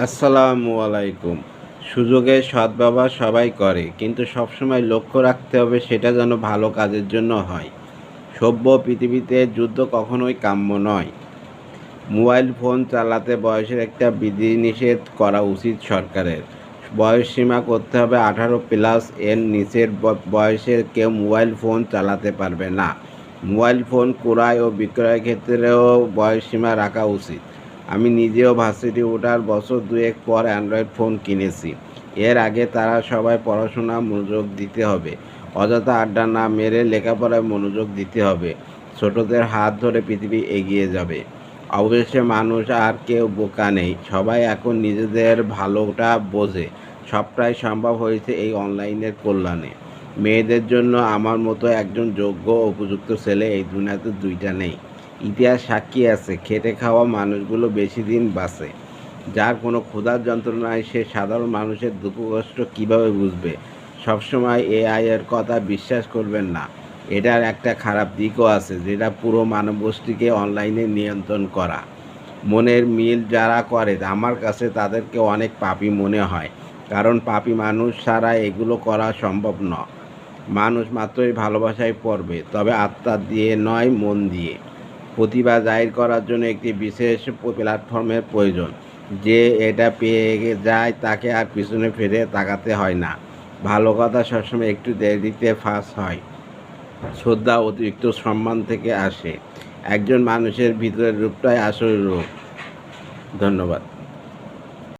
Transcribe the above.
আসসালামু আলাইকুম। সুযোগের সদ্ব্যবহার সবাই করে, কিন্তু সবসময় লক্ষ্য রাখতে হবে সেটা যেন ভালো কাজের জন্য হয়। সভ্য পৃথিবীতে যুদ্ধ কখনোই কাম্য নয়। মোবাইল ফোন চালাতে বয়সের একটা বিধিনিষেধ করা উচিত সরকারের। বয়সসীমা করতে হবে 18+, এর নিচের বয়সের কেউ মোবাইল ফোন চালাতে পারবে না। মোবাইল ফোন ক্রয় ও বিক্রয়ের ক্ষেত্রেও বয়সসীমা রাখা উচিত। আমি নিজেও ভার্সিটি ওঠার বছর দুয়েক পর অ্যান্ড্রয়েড ফোন কিনেছি। এর আগে তারা সবাই পড়াশোনা মনোযোগ দিতে হবে, অযথা আড্ডা না মেরে লেখাপড়ায় মনোযোগ দিতে হবে। ছোটদের হাত ধরে পৃথিবী এগিয়ে যাবে। অবশেষে মানুষ আর কেউ বোকা নেই, সবাই এখন নিজেদের ভালোটা বোঝে। সবটাই সম্ভব হয়েছে এই অনলাইনের কল্যাণে। মেয়েদের জন্য আমার মতো একজন যোগ্য ও উপযুক্ত ছেলে এই দুনিয়াতে দুইটা নেই। ইতিহাস সাক্ষী আছে, খেটে খাওয়া মানুষগুলো বেশি দিন বাঁচে। যার কোনো ক্ষুধার যন্ত্রণায় সে সাধারণ মানুষের দুঃখ কষ্ট কীভাবে বুঝবে? সবসময় এআই এর কথা বিশ্বাস করবেন না। এটার একটা খারাপ দিকও আছে, যেটা পুরো মানবগোষ্ঠীকে অনলাইনে নিয়ন্ত্রণ করা। মনের মিল যারা করে আমার কাছে তাদেরকে অনেক পাপী মনে হয়, কারণ পাপী মানুষ ছাড়া এগুলো করা সম্ভব নয়। মানুষ মাত্রই ভালোবাসায় পড়বে, তবে আত্মা দিয়ে নয়, মন দিয়ে। প্রতিভা জাহির করার জন্য একটি বিশেষ প্ল্যাটফর্মের প্রয়োজন। যে এটা পেয়ে যায় তাকে আর পিছনে ফিরে তাকাতে হয় না। ভালো কথা সবসময় একটু দেরিতে ফাঁস হয়। শ্রদ্ধা অতিরিক্ত সম্মান থেকে আসে। একজন মানুষের ভিতরের রূপটাই আসল রূপ। ধন্যবাদ।